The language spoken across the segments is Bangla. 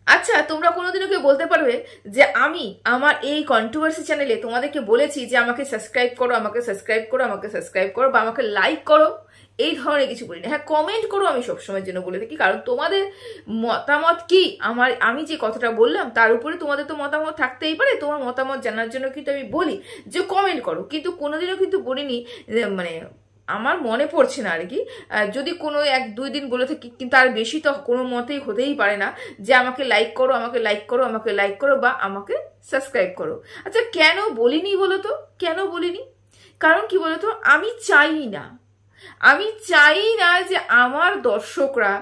আচ্ছা, তোমরা কোনোদিনও কেউ বলতে পারবে যে আমি আমার এই কন্ট্রোভার্সি চ্যানেলে তোমাদেরকে বলেছি যে আমাকে সাবস্ক্রাইব করো, আমাকে সাবস্ক্রাইব করো, আমাকে সাবস্ক্রাইব করো, বা আমাকে লাইক করো? এই ধরনের কিছু বলি না। হ্যাঁ, কমেন্ট করো আমি সবসময়ের জন্য বলে থাকি, কারণ তোমাদের মতামত কি আমি যে কথাটা বললাম তার উপরে তোমাদের তো মতামত থাকতেই পারে। তোমার মতামত জানার জন্য কিন্তু আমি বলি যে কমেন্ট করো, কিন্তু কোনোদিনও কিন্তু বলিনি মানে আমার মনে পড়ছে না আর কি। যদি কোনো 1-2 দিন বলে থাকি, কিন্তু আর বেশি তো কোনো মতেই হতেই পারে না যে আমাকে লাইক করো, আমাকে লাইক করো, আমাকে লাইক করো, বা আমাকে সাবস্ক্রাইব করো। আচ্ছা, কেন বলিনি বলো তো? কেন বলিনি? কারণ কি বলতো, আমি চাই না যে আমার দর্শকরা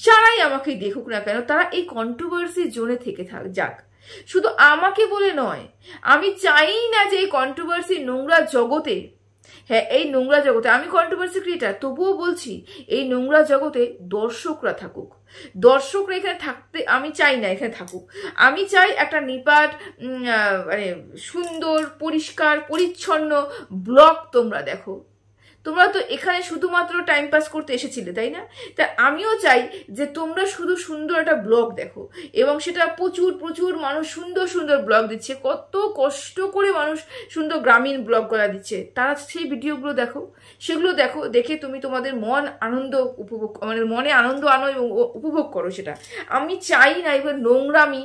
যারাই আমাকে দেখুক না কেন তারা এই কন্ট্রোভার্সি জোনে থেকে যাক। শুধু আমাকে বলে নয়, আমি চাই না যে এই কন্ট্রোভার্সি নোংরা জগতে, হ্যাঁ এই নোংরা জগতে, আমি কন্ট্রোভার্সি ক্রিয়েটার তবুও বলছি এই নোংরা জগতে দর্শকরা থাকুক। দর্শকরা এখানে থাকতে আমি চাই না, এখানে থাকুক। আমি চাই একটা নিপাট মানে সুন্দর পরিষ্কার পরিচ্ছন্ন ব্লগ তোমরা দেখো। তোমরা তো এখানে শুধুমাত্র টাইম পাস করতে এসেছিলে, তাই না? তা আমিও চাই যে তোমরা শুধু সুন্দর একটা ব্লগ দেখো, এবং সেটা প্রচুর প্রচুর মানুষ সুন্দর সুন্দর ব্লগ দিচ্ছে, কত কষ্ট করে মানুষ সুন্দর গ্রামীণ ব্লগ করা দিচ্ছে, তারা সেই ভিডিওগুলো দেখো, সেগুলো দেখো, দেখে তুমি তোমাদের আনন্দ উপভোগ, মানে মনে আনন্দ আনো এবং উপভোগ করো সেটা। আমি চাই না এবার নোংরামি,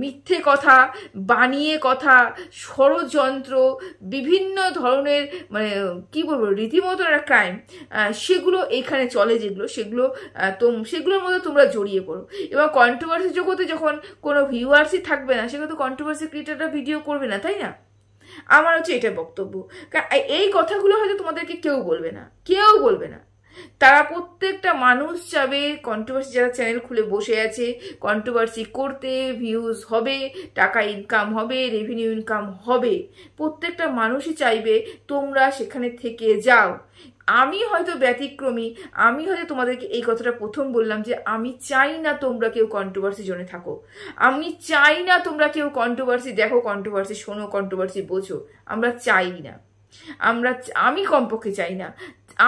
মিথ্যে কথা, বানিয়ে কথা, ষড়যন্ত্র, বিভিন্ন ধরনের মানে কি বলবো রীতিমতো একটা ক্রাইম, সেগুলো এখানে চলে, সেগুলোর মধ্যে তোমরা জড়িয়ে পড়ো। এবং কন্ট্রোভার্সি জগতে যখন কোনো ভিউয়ার্সই থাকবে না, সেখানে তো কন্ট্রোভার্সি ক্রিয়েটাররা ভিডিও করবে না, তাই না? আমার হচ্ছে এটা বক্তব্য। এই কথাগুলো হয়তো তোমাদেরকে কেউ বলবে না। তারা প্রত্যেকটা মানুষ চাবে কন্ট্রোভার্সি, যারা চ্যানেল খুলে বসে আছে কন্ট্রোভার্সি করতে, ভিউজ হবে, টাকা ইনকাম হবে, রেভিনিউ ইনকাম হবে, প্রত্যেকটা মানুষই চাইবে তোমরা সেখানে থেকে যাও। আমি হয়তো ব্যতিক্রমী, আমি হয়তো তোমাদেরকে এই কথাটা প্রথম বললাম যে আমি চাই না তোমরা কেউ কন্ট্রোভার্সি জোনে থাকো, আমি চাই না তোমরা কেউ কন্ট্রোভার্সি দেখো, কন্ট্রোভার্সি শোনো, কন্ট্রোভার্সি বোঝো। আমরা চাই না, আমি কমপক্ষে চাই না।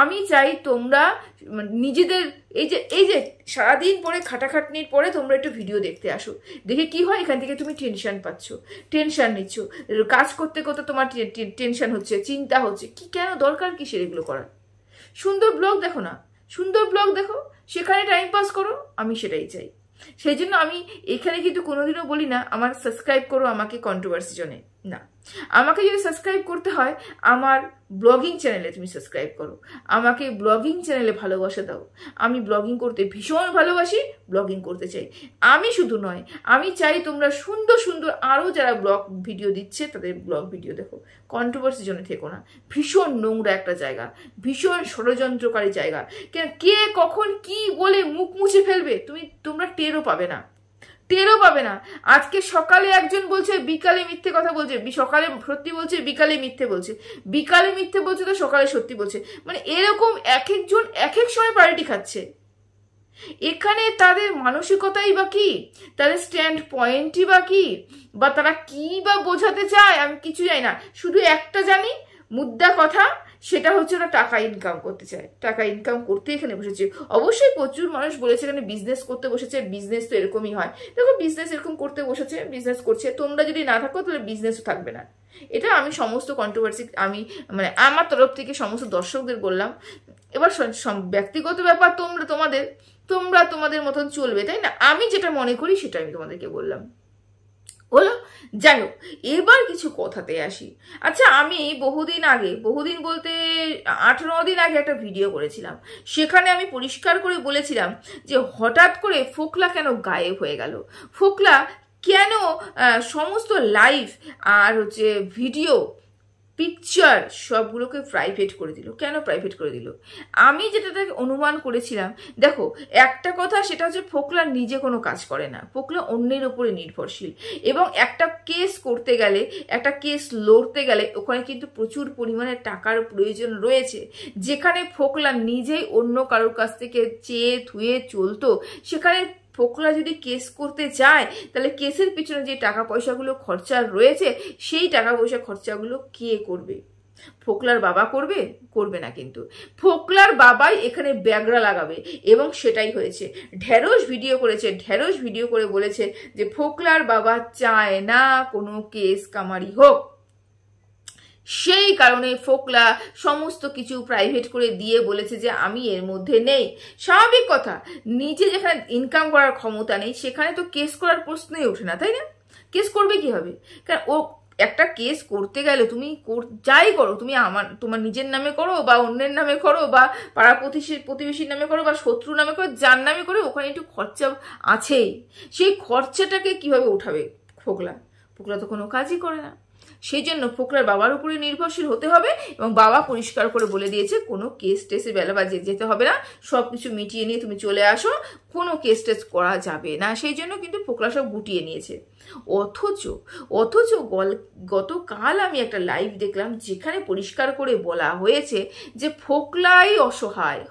আমি চাই তোমরা নিজেদের এই যে সারাদিন পরে খাটাখাটনির পরে তোমরা একটু ভিডিও দেখতে আসো, দেখে কি হয়, এখান থেকে তুমি টেনশন পাচ্ছ, টেনশন নিচ্ছ, কাজ করতে করতে তোমার টেনশন হচ্ছে, চিন্তা হচ্ছে, কি কেন দরকার কি সেগুলো করার? সুন্দর ব্লগ দেখো না, সুন্দর ব্লগ দেখো, সেখানে টাইম পাস করো। আমি সেটাই চাই। সেই জন্য আমি এখানে কিন্তু কোনোদিনও বলি না আমার সাবস্ক্রাইব করো আমাকে কন্ট্রোভার্সি জন্য, না। আমাকে যদি সাবস্ক্রাইব করতে হয় আমার ব্লগিং চ্যানেলে তুমি সাবস্ক্রাইব করো, আমাকে ব্লগিং চ্যানেলে ভালোবাসা দাও। আমি ব্লগিং করতে ভীষণ ভালোবাসি, ব্লগিং করতে চাই। আমি শুধু নয়, আমি চাই তোমরা সুন্দর সুন্দর আরও যারা ব্লগ ভিডিও দিচ্ছে তাদের ব্লগ ভিডিও দেখো, কন্ট্রোভার্সির জন্য থেকো না। ভীষণ নোংরা একটা জায়গা, ভীষণ ষড়যন্ত্রকারী জায়গা। কে কখন কি বলে মুখ মুছে ফেলবে তোমরা টেরও পাবে না। আজকে সকালে একজন বলছে, বিকালে মিথ্যে কথা বলছে, সকালে সত্যি বলছে, বিকালে মিথ্যে বলছে, বিকালে মিথ্যে বলছে তো সকালে সত্যি বলছে, মানে এরকম এক একজন এক এক সময় পাল্টি খাচ্ছে। এখানে তাদের মানসিকতাই বা কি, তাদের স্ট্যান্ড পয়েন্টই বা কি, বা তারা কি বা বোঝাতে চায় আমি কিছু জানি না। শুধু একটা জানি মুদ্রা কথা, সেটা হচ্ছে ওরা টাকা ইনকাম করতে চায়, টাকা ইনকাম করতে এখানে বসেছে। অবশ্যই প্রচুর মানুষ বলেছে এখানে বিজনেস করতে বসেছে, বিজনেস তো এরকমই হয়। দেখো বিজনেস এরকম করতে বসেছে, বিজনেস করছে, তোমরা যদি না থাকো তাহলে বিজনেসও থাকবে না। এটা আমি সমস্ত কন্ট্রোভার্সি আমি মানে আমার তরফ থেকে সমস্ত দর্শকদের বললাম। এবার ব্যক্তিগত ব্যাপার, তোমরা তোমাদের মতন চলবে, তাই না? আমি যেটা মনে করি সেটা আমি তোমাদেরকে বললাম, হলো। যাই হোক, এবার কিছু কথাতে আসি। আচ্ছা, আমি বহুদিন বলতে 8-9 দিন আগে একটা ভিডিও করেছিলাম, সেখানে আমি পরিষ্কার করে বলেছিলাম যে হঠাৎ করে ফোকলা কেন গায়েব হয়ে গেল, ফোকলা কেন সমস্ত লাইভ আর হচ্ছে ভিডিও পিকচার সবগুলোকে প্রাইভেট করে দিল, কেন প্রাইভেট করে দিল? আমি যেটা তাকে অনুমান করেছিলাম, দেখো একটা কথা সেটা হচ্ছে ফোকলা নিজে কোনো কাজ করে না, ফোকলা অন্যের উপরে নির্ভরশীল, এবং একটা কেস করতে গেলে, একটা কেস লড়তে গেলে ওখানে কিন্তু প্রচুর পরিমাণে টাকার প্রয়োজন রয়েছে। যেখানে ফোকলা নিজেই অন্য কারোর কাছ থেকে চেয়ে ধুয়ে চলতো, সেখানে ফোকলা যদি কেস করতে চায় তাহলে কেসের পিছনে যে টাকা পয়সাগুলো খরচা রয়েছে সেই টাকা পয়সা খরচাগুলো কে করবে? ফোকলার বাবা করবে? করবে না, কিন্তু ফোকলার বাবাই এখানে ব্যাগরা লাগাবে, এবং সেটাই হয়েছে। ঢেরস ভিডিও করেছে, ঢেরস ভিডিও করে বলেছে যে ফোকলার বাবা চায় না কোনো কেস কামারি হোক, সেই কারণে ফোকলা সমস্ত কিছু প্রাইভেট করে দিয়ে বলেছে যে আমি এর মধ্যে নেই। স্বাভাবিক কথা, নিজে যেখানে ইনকাম করার ক্ষমতা নেই সেখানে তো কেস করার প্রশ্নই ওঠে না, তাই না? কেস করবে কি হবে? কারণ ও একটা কেস করতে গেলে তুমি যাই করো, তুমি তোমার নিজের নামে করো বা অন্যের নামে করো বা পাড়া প্রতিবেশীর নামে করো বা শত্রু নামে করো, যার নামে করো, ওখানে একটু খরচা আছেই। সেই খরচাটাকে কিভাবে উঠাবে ফোকলা? ফোকলা তো কোনো কাজই করে না। সেই জন্য ফোকলার বাবার উপরে নির্ভরশীল হতে হবে, এবং বাবা পরিষ্কার করে বলে দিয়েছে কোনো কেস টেসে বেলাবাজে যেতে হবে না, সব কিছু মিটিয়ে নিয়ে তুমি চলে আসো, কোনো কেস টেস করা যাবে না। সেই জন্য কিন্তু ফোকলা সব গুটিয়ে নিয়েছে। অথচ গতকাল আমি একটা লাইভ দেখলাম যেখানে পরিষ্কার করে বলা হয়েছে যে ফোকলাই অসহায়।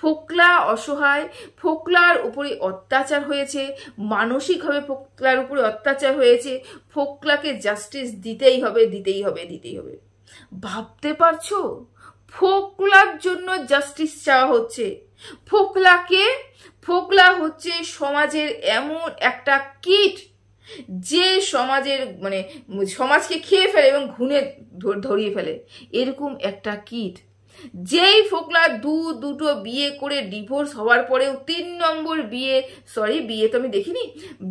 ফোকলা অসহায়, ফোকলার উপরে অত্যাচার হয়েছে, মানসিকভাবে ফোকলার উপরে অত্যাচার হয়েছে, ফোকলাকে জাস্টিস দিতেই হবে। ভাবতে পারছো? ফোকলার জন্য জাস্টিস চাওয়া হচ্ছে। ফোকলা হচ্ছে সমাজের এমন একটা কীট যে সমাজকে খেয়ে ফেলে এবং ঘুণে ধরিয়ে ফেলে, এরকম একটা কীট। যেই ফোকলা দুটো বিয়ে করে ডিভোর্স হওয়ার পরেও 3 নম্বর বিয়ে তো আমি দেখিনি,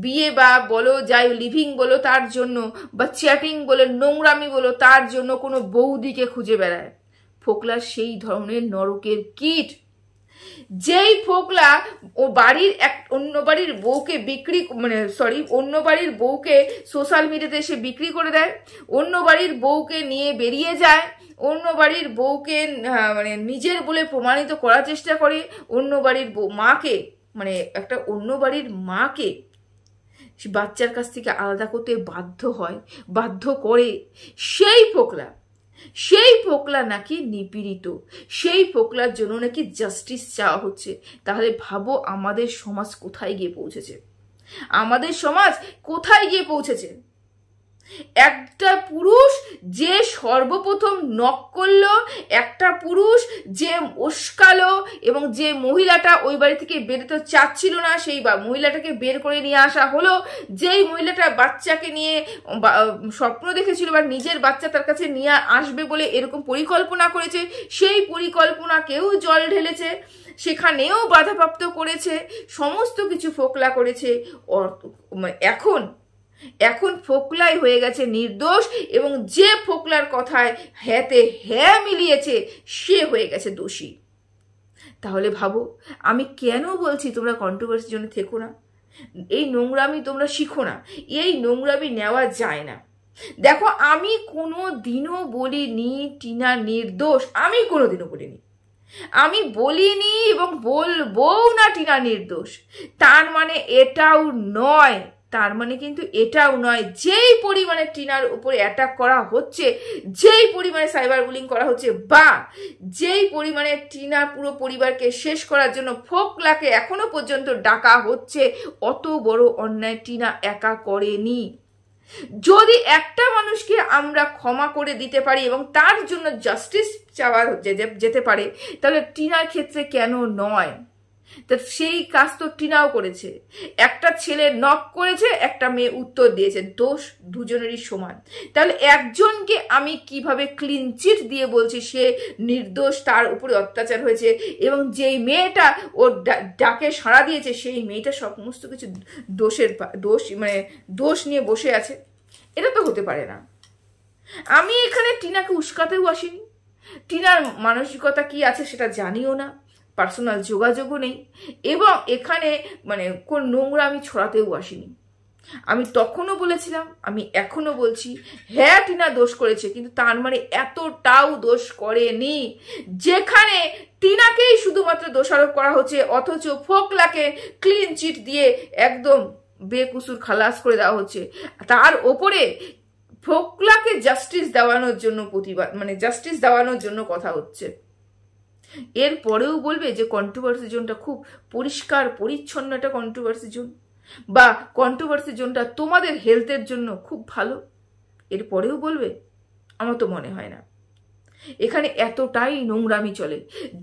বিয়ে বা বলো যাই লিভিং বলো তার জন্য, বা চ্যাটিং বলো, নোংরামি বলো তার জন্য কোনো বৌদিকে খুঁজে বেড়ায়। ফোকলা সেই ধরনের নরকের কীট। যেই ফোকলা অন্য বাড়ির বউকে অন্য বাড়ির বউকে সোশ্যাল মিডিয়াতে এসে বিক্রি করে দেয়, অন্য বাড়ির বউকে নিয়ে বেরিয়ে যায়, অন্য বাড়ির বউকে নিজের বলে প্রমাণিত করার চেষ্টা করে, অন্য বাড়ির মাকে অন্য বাড়ির মাকে বাচ্চার কাছ থেকে আলাদা করতে বাধ্য করে, সেই ফোকলা নাকি নিপীড়িত, সেই ফোকলার জন্য নাকি জাস্টিস চাওয়া হচ্ছে। তাহলে ভাবো আমাদের সমাজ কোথায় গিয়ে পৌঁছেছে। একটা পুরুষ যে সর্বপ্রথম নক করলো, একটা পুরুষ যে উস্কালো, এবং যে মহিলাটা ওই বাড়ি থেকে বেরোতে চাচ্ছিল না সেই মহিলাটাকে বের করে নিয়ে আসা হলো, যেই মহিলাটা বাচ্চাকে নিয়ে স্বপ্ন দেখেছিল বা নিজের বাচ্চা তার কাছে নিয়ে আসবে বলে এরকম পরিকল্পনা করেছে, সেই পরিকল্পনাকেও জল ঢেলেছে, সেখানেও বাধাপ্রাপ্ত করেছে, সমস্ত কিছু ফোকলা করেছে। এখন ফোকলাই হয়ে গেছে নির্দোষ, এবং যে ফোকলার কথায় হ্যাঁ মিলিয়েছে সে হয়ে গেছে দোষী। তাহলে ভাবো, আমি কেন বলছি তোমরা কন্ট্রোভার্সির জন্য থেকো না, এই নোংরামি তোমরা শিখো না, এই নোংরামি নেওয়া যায় না। দেখো, আমি কোনো দিনও বলিনি টিনা নির্দোষ, আমি কোনোদিনও বলিনি, আমি বলিনি এবং বলবো না টিনা নির্দোষ। তার মানে কিন্তু এটাও নয় যেই পরিমাণে টিনার উপরে অ্যাটাক করা হচ্ছে, যেই পরিমাণে সাইবার বুলিং করা হচ্ছে, বা যেই পরিমাণে টিনা পুরো পরিবারকে শেষ করার জন্য ফোকলাকে এখনো পর্যন্ত ডাকা হচ্ছে, অত বড় অন্যায় টিনা একা করেনি। যদি একটা মানুষকে আমরা ক্ষমা করে দিতে পারি এবং তার জন্য জাস্টিস চাওয়া যেতে পারে, তাহলে টিনার ক্ষেত্রে কেন নয়? তা সেই কাজ তো টিনাও করেছে। একটা ছেলে নক করেছে, একটা মেয়ে উত্তর দিয়েছে, দোষ দুজনেরই সমান। তাহলে একজনকে আমি কিভাবে ক্লিন চিট দিয়ে বলছি সে নির্দোষ, তার উপরে অত্যাচার হয়েছে, এবং যেই মেয়েটা ওর ডাকে সাড়া দিয়েছে সেই মেয়েটা সমস্ত কিছু দোষ নিয়ে বসে আছে? এটা তো হতে পারে না। আমি এখানে টিনাকে উস্কাতেও আসিনি, টিনার মানসিকতা কি আছে সেটা জানিও না, পার্সোনাল যোগাযোগও নেই, এবং এখানে কোন নোংরা আমি ছড়াতেও আসিনি। আমি তখনও বলেছিলাম, আমি এখনো বলছি, হ্যাঁ টিনা দোষ করেছে, কিন্তু তার মানে এতটাও দোষ করেনি যেখানে টিনাকেই শুধুমাত্র দোষারোপ করা হচ্ছে, অথচ ফোকলাকে ক্লিন চিট দিয়ে একদম বেকুসুর খালাস করে দেওয়া হচ্ছে। তার ওপরে ফোকলাকে জাস্টিস দেওয়ানোর জন্য জাস্টিস দেওয়ানোর জন্য কথা হচ্ছে। এরপরেও বলবে যে কন্ট্রোভার্সি জোনটা খুব পরিষ্কার পরিচ্ছন্ন একটা কন্ট্রোভার্সি জোন, বা কন্ট্রোভার্সি জোনটা তোমাদের হেলথের জন্য খুব ভালো, এরপরেও বলবে? আমার তো মনে হয় না। এখানে এতটাই নোংরামি চলে।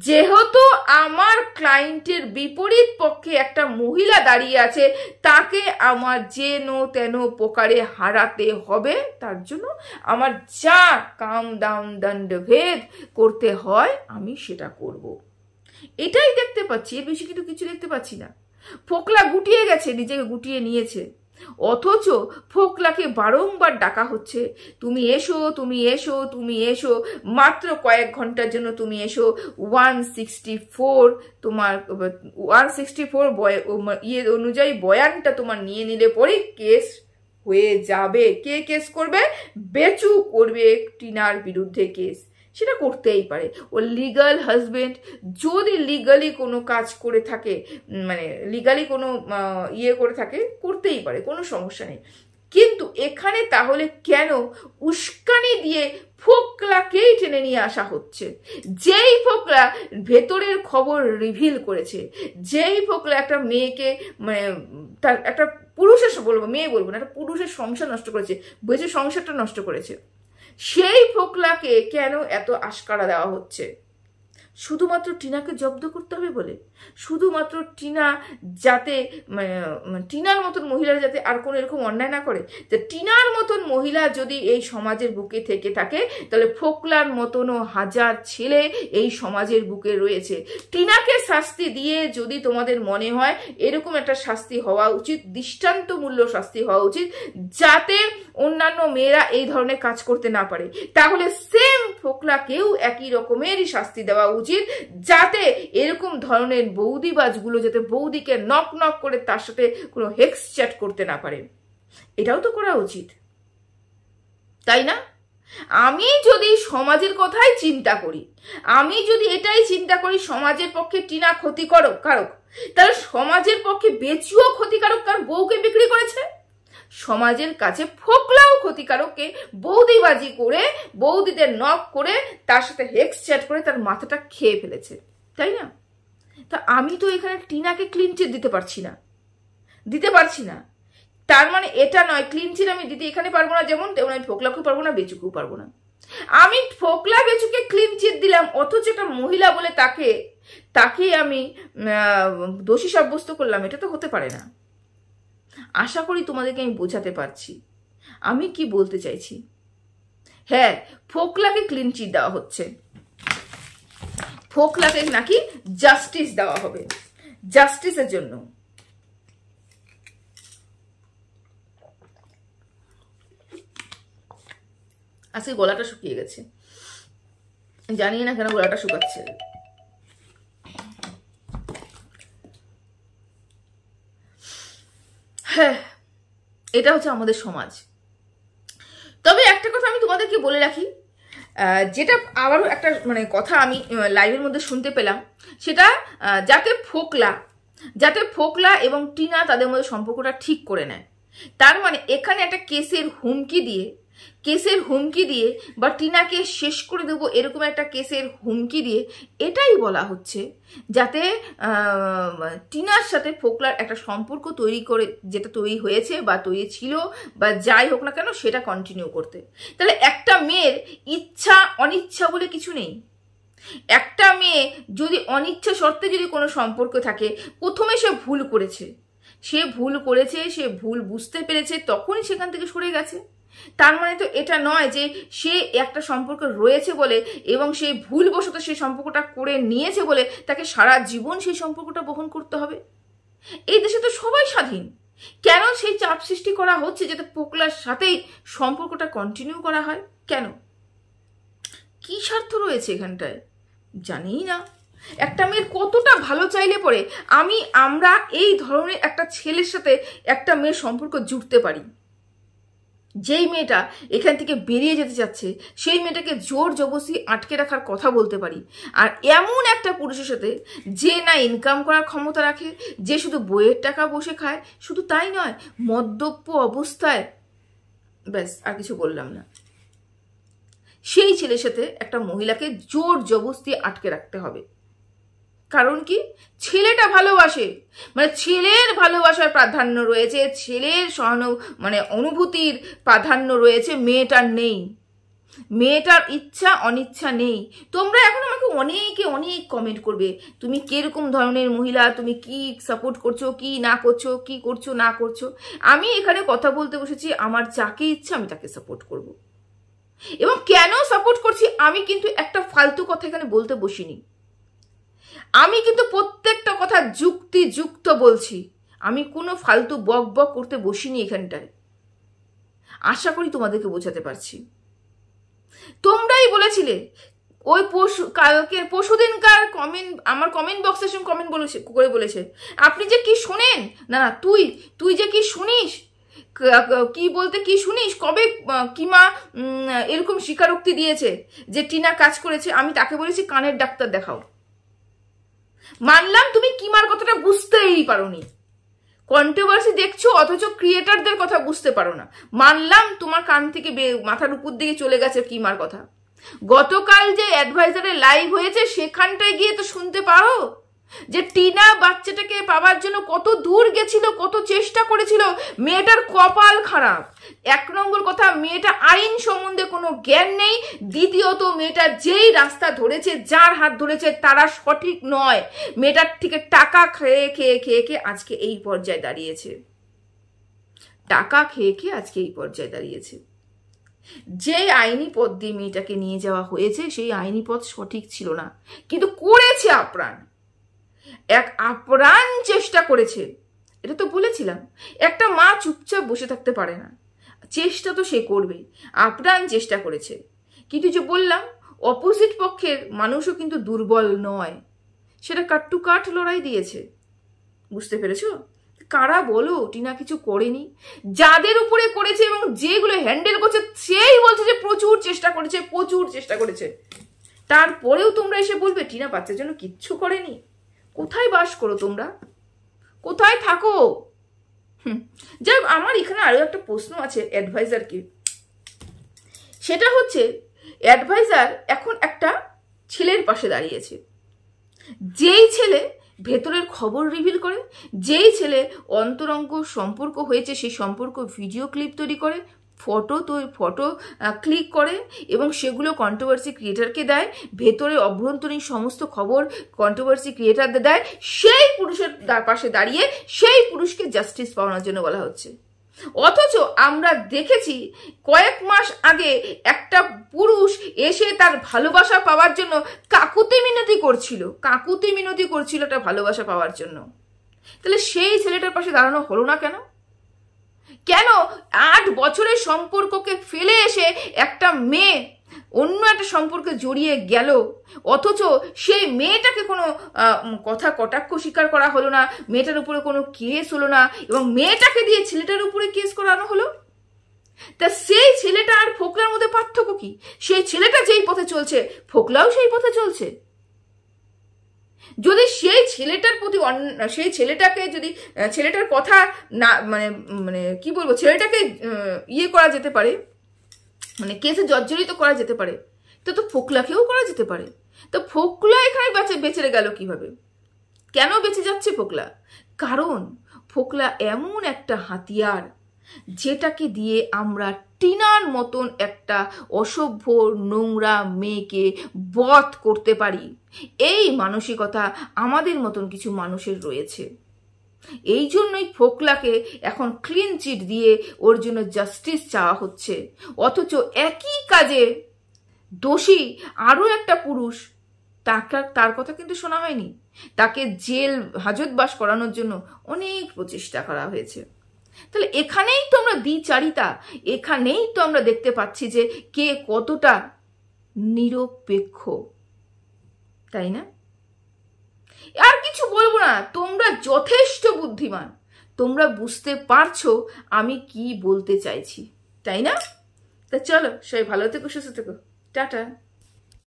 যেহেতু আমার ক্লায়েন্টের বিপরীত পক্ষে একটা মহিলা দাঁড়িয়ে আছে, তাকে আমার যেন তেন প্রকারে হারাতে হবে, তার জন্য আমার যা কাম দাম দণ্ডভেদ করতে হয় আমি সেটা করব। এটাই দেখতে পাচ্ছি, এর বেশি কিন্তু কিছু দেখতে পাচ্ছি না। ফোকলা গুটিয়ে গেছে, নিজেকে গুটিয়ে নিয়েছে, অথচ ফোকলাকে বারংবার ডাকা হচ্ছে, তুমি এসো, তুমি এসো, তুমি এসো, মাত্র কয়েক ঘন্টার জন্য তুমি এসো। 164 তোমার 164 ইয়ে অনুযায়ী বয়ানটা তোমার নিয়ে নিলে পরে কেস হয়ে যাবে। কে কেস করবে? বেচু করবে টিনার বিরুদ্ধে কেস। সেটা করতেই পারে, ও লিগাল হাজবেন্ড যদি লিগালি কোনো কাজ করে থাকে, মানে লিগালি কোনো ইয়ে করে থাকে, করতেই পারে, কোনো সমস্যা নেই। কিন্তু এখানে তাহলে কেন উস্কানি দিয়ে ফোকলাকেই টেনে নিয়ে আসা হচ্ছে? যেই ফোকলা ভেতরের খবর রিভিল করেছে, যেই ফোকলা একটা মেয়েকে, মানে তার একটা পুরুষের, বলবো মেয়ে বলবো না, একটা পুরুষের সংসার নষ্ট করেছে, বুঝে সংসারটা নষ্ট করেছে, সেই ফোকলাকে কেন এত আশকারা দেওয়া হচ্ছে? শুধুমাত্র টিনাকে জব্দ করতে হবে বলে? শুধুমাত্র টিনা যাতে, টিনার মতন মহিলারা যাতে আর কোনো এরকম অন্যায় না করে? যে টিনার মতন মহিলা যদি এই সমাজের বুকে থেকে থাকে, তাহলে ফোকলার মতনও হাজার ছেলে এই সমাজের বুকে রয়েছে। টিনাকে শাস্তি দিয়ে যদি তোমাদের মনে হয় এরকম একটা শাস্তি হওয়া উচিত, দৃষ্টান্তমূল্য শাস্তি হওয়া উচিত, যাতে অন্যান্য মেয়েরা এই ধরনের কাজ করতে না পারে, তাহলে সেম ফোকলাকেও একই রকমেরই শাস্তি দেওয়া উচিত, যাতে এরকম ধরনের বৌদিবাজগুলো যাতে বৌদিকে নক নক করে তার সাথে কোনো হেক্স চ্যাট করতে না পারে। এটাও তো করা উচিত, তাই না? আমি যদি সমাজের কথাই চিন্তা করি, আমি যদি এটাই চিন্তা করি সমাজের পক্ষে টিনা ক্ষতিকারক, তাহলে সমাজের পক্ষে বেচুও ক্ষতিকারক, কারণ বউকে বিক্রি করেছে। সমাজের কাছে ফোকলাও ক্ষতিকারককে বৌদিবাজি করে, বৌদিদের নক করে, তার সাথে হেক্স চ্যাট করে তার মাথাটা খেয়ে ফেলেছে, তাই না? তা আমি তো এখানে টিনাকে ক্লিন চিট দিতে পারছি না। তার মানে এটা নয় ক্লিন চিট আমি দিতে এখানে পারবো না, যেমন তেমন আমি ফোকলাকেও পারবো না, বেচুকেও পারবো না। আমি ফোকলা বেচুকে ক্লিন চিট দিলাম, অথচ একটা মহিলা বলে তাকে আমি দোষী সাব্যস্ত করলাম, এটা তো হতে পারে না। আশা করি তোমাদেরকে আমি বোঝাতে পারছি আমি কি বলতে চাইছি। হ্যাঁ, ফোকলাকে ক্লিন চিট দেওয়া হচ্ছে, ফোকলাকে নাকি জাস্টিস দেওয়া হবে, জাস্টিসের জন্য। আজকে গলাটা শুকিয়ে গেছে, জানি না কেন গলাটা শুকাচ্ছে। হ্যাঁ, এটা হচ্ছে আমাদের সমাজ। তবে একটা কথা আমি তোমাদেরকে বলে রাখি, যেটা আবারও একটা কথা আমি লাইভের মধ্যে শুনতে পেলাম, সেটা যাতে ফোকলা এবং টিনা তাদের মধ্যে সম্পর্কটা ঠিক করে নেয়। তার মানে এখানে একটা কেসের হুমকি দিয়ে বা টিনাকে শেষ করে দেবো এরকম একটা কেসের হুমকি দিয়ে এটাই বলা হচ্ছে, যাতে টিনার সাথে ফোকলার একটা সম্পর্ক তৈরি করে, যেটা তৈরি হয়েছে বা তৈরি ছিল বা যাই হোক না কেন, সেটা কন্টিনিউ করতে। তাহলে একটা মেয়ের ইচ্ছা অনিচ্ছা বলে কিছু নেই। একটা মেয়ে যদি অনিচ্ছা সত্ত্বে যদি কোনো সম্পর্ক থাকে, প্রথমে সে ভুল করেছে, সে ভুল বুঝতে পেরেছে, তখনই সেখান থেকে সরে গেছে। তার মানে তো এটা নয় যে সে একটা সম্পর্ক রয়েছে বলে এবং সে ভুলবশত সেই সম্পর্কটা করে নিয়েছে বলে তাকে সারা জীবন সেই সম্পর্কটা বহন করতে হবে। এই দেশে তো সবাই স্বাধীন, কেন সেই চাপ সৃষ্টি করা হচ্ছে যাতে ফোকলার সাথেই সম্পর্কটা কন্টিনিউ করা হয়? কেন, কি স্বার্থ রয়েছে এখানটায়? জানি না। একটা মেয়ের কতটা ভালো চাইলে পরে আমরা এই ধরনের একটা ছেলের সাথে একটা মেয়ের সম্পর্ক জুড়তে পারি? যেই মেয়েটা এখান থেকে বেরিয়ে যেতে চাচ্ছে, সেই মেয়েটাকে জোর জবরদস্তি আটকে রাখার কথা বলতে পারি। আর এমন একটা পুরুষের সাথে যে না ইনকাম করার ক্ষমতা রাখে, যে শুধু বইয়ের টাকা বসে খায়, শুধু তাই নয়, মদ্যপ অবস্থায়, ব্যাস আর কিছু বললাম না, সেই ছেলের সাথে একটা মহিলাকে জোর জবরদস্তি আটকে রাখতে হবে। কারণ কি? ছেলেটা ভালোবাসে, ছেলের ভালোবাসার প্রাধান্য রয়েছে, ছেলের অনুভূতির প্রাধান্য রয়েছে, মেয়েটার নেই। মেয়েটার ইচ্ছা অনিচ্ছা নেই। তোমরা এখন আমাকে অনেকে অনেক কমেন্ট করবে, তুমি কিরকম ধরনের মহিলা, তুমি কি সাপোর্ট করছো কি না করছো, কি করছো না করছো। আমি এখানে কথা বলতে বসেছি, আমার যাকে ইচ্ছা আমি তাকে সাপোর্ট করব। এবং কেন সাপোর্ট করছি, আমি কিন্তু একটা ফালতু কথা এখানে বলতে বসিনি। আমি কিন্তু প্রত্যেকটা কথা যুক্তিযুক্ত বলছি। আমি কোনো ফালতু বক বক করতে বসিনি এখানটায়। আশা করি তোমাদেরকে বোঝাতে পারছি। তোমরাই বলেছিলে ওই পরশুদিনকার কমেন্ট, আমার কমেন্ট বক্সে কমেন্ট করে বলেছে, আপনি যে কি শোনেন না, তুই যে কি শুনিস, কি বলতে কি শুনিস, কবে কিমা এরকম স্বীকারোক্তি দিয়েছে যে টিনা কাজ করেছে। আমি তাকে বলেছি কানের ডাক্তার দেখাও। মানলাম তুমি কিমার কথাটা বুঝতেই পারোনি, কন্ট্রোভার্সি দেখছো অথচ ক্রিয়েটারদের কথা বুঝতে পারো না। মানলাম তোমার কান থেকে মাথার উপর দিকে চলে গেছে কিমার কথা। গতকাল যে অ্যাডভাইজারের লাইভ হয়েছে সেখানটায় গিয়ে তো শুনতে পারো যে টিনা বাচ্চাটাকে পাওয়ার জন্য কত দূর গেছিল, কত চেষ্টা করেছিল। মেয়েটার কপাল খারাপ। 1 নম্বর কথা, মেয়েটা আইন সম্বন্ধে কোনো জ্ঞান নেই। দ্বিতীয়ত, মেয়েটা যেই রাস্তা ধরেছে, যার হাত ধরেছে তারা সঠিক নয়। মেয়েটার থেকে টাকা খেয়ে খেয়ে খেয়ে খেয়ে আজকে এই পর্যায়ে দাঁড়িয়েছে। টাকা খেয়ে খেয়ে আজকে এই পর্যায়ে দাঁড়িয়েছে। যে আইনি পথ দিয়ে মেয়েটাকে নিয়ে যাওয়া হয়েছে সেই আইনি পথ সঠিক ছিল না, কিন্তু করেছে আপ্রাণ, আপ্রাণ চেষ্টা করেছে। এটা তো বলেছিলাম, একটা মা চুপচাপ বসে থাকতে পারে না, চেষ্টা তো সে করবে। আপ্রাণ চেষ্টা করেছে, কিন্তু যে বললাম অপোজিট পক্ষের মানুষও কিন্তু দুর্বল নয়, সেটা কাট টু কাট লড়াই দিয়েছে। বুঝতে পেরেছো? কারা বলো টিনা কিছু করেনি? যাদের উপরে করেছে এবং যেগুলো হ্যান্ডেল করছে সেই বলছে যে প্রচুর চেষ্টা করেছে, প্রচুর চেষ্টা করেছে। তারপরেও তোমরা এসে বলবে টিনা বাচ্চার জন্য কিচ্ছু করেনি। কোথায় বাস করো তোমরা? কোথায় থাকো? যাই হোক, আমার এখানে আরো একটা প্রশ্ন আছে অ্যাডভাইজারকে। সেটা হচ্ছে, অ্যাডভাইজার এখন একটা ছেলের পাশে দাঁড়িয়েছে, যেই ছেলে ভেতরের খবর রিভিল করে, যেই ছেলে অন্তরঙ্গ সম্পর্ক হয়েছে সেই সম্পর্ক ভিডিও ক্লিপ তৈরি করে, ফটো ক্লিক করে এবং সেগুলো কন্ট্রোভার্সি ক্রিয়েটারকে দেয়। ভেতরে অভ্যন্তরীণ সমস্ত খবর কন্ট্রোভার্সি ক্রিয়েটারদের দেয়। সেই পুরুষের পাশে দাঁড়িয়ে সেই পুরুষকে জাস্টিস পাওয়ানোর জন্য বলা হচ্ছে। অথচ আমরা দেখেছি কয়েক মাস আগে একটা পুরুষ এসে তার ভালোবাসা পাওয়ার জন্য কাকুতি মিনতি করছিল তার ভালোবাসা পাওয়ার জন্য। তাহলে সেই ছেলেটার পাশে দাঁড়ানো হলো না কেন? 8 বছরের সম্পর্ককে ফেলে এসে একটা মেয়ে অন্য একটা সম্পর্কে জড়িয়ে গেল, অথচ সেই মেয়েটাকে কোনো কথা কটাক্ষ স্বীকার করা হলো না, মেয়েটার উপরে কোনো কেস হলো না, এবং মেয়েটাকে দিয়ে ছেলেটার উপরে কেস করানো হলো। তা সেই ছেলেটা আর ফোকলার মধ্যে পার্থক্য কি? সেই ছেলেটা যেই পথে চলছে ফোকলাও সেই পথে চলছে। যদি সেই ছেলেটার প্রতি সেই ছেলেটাকে যদি ছেলেটার কথা না মানে কি বলবো, ছেলেটাকে ইয়ে করা যেতে পারে, মানে কেসে জর্জরিত করা যেতে পারে, তো ফোকলাকেও করা যেতে পারে। তো ফোকলা এখানে বেঁচে গেল কিভাবে? কেন বেঁচে যাচ্ছে ফোকলা? কারণ ফোকলা এমন একটা হাতিয়ার যেটাকে দিয়ে আমরা টিনার মতন একটা অসভ্য নোংরা মেয়েকে বধ করতে পারি। এই মানসিকতা আমাদের মতন কিছু মানুষের রয়েছে। এই জন্যই ফোকলাকে এখন ক্লিন চিট দিয়ে ওর জন্য জাস্টিস চাওয়া হচ্ছে। অথচ একই কাজে দোষী আরো একটা পুরুষ, তার কথা কিন্তু শোনা হয়নি। তাকে জেল হাজতবাস করানোর জন্য অনেক প্রচেষ্টা করা হয়েছে। তাহলে এখানেই তো আমরা দ্বিচারিতা, এখানেই তো আমরা দেখতে পাচ্ছি যে কে কতটা নিরপেক্ষ, তাই না? আর কিছু বলবো না, তোমরা যথেষ্ট বুদ্ধিমান, তোমরা বুঝতে পারছো আমি কি বলতে চাইছি, তাই না? তা চলো, সবাই ভালো থেকো, সুস্থ থেকো, টাটা।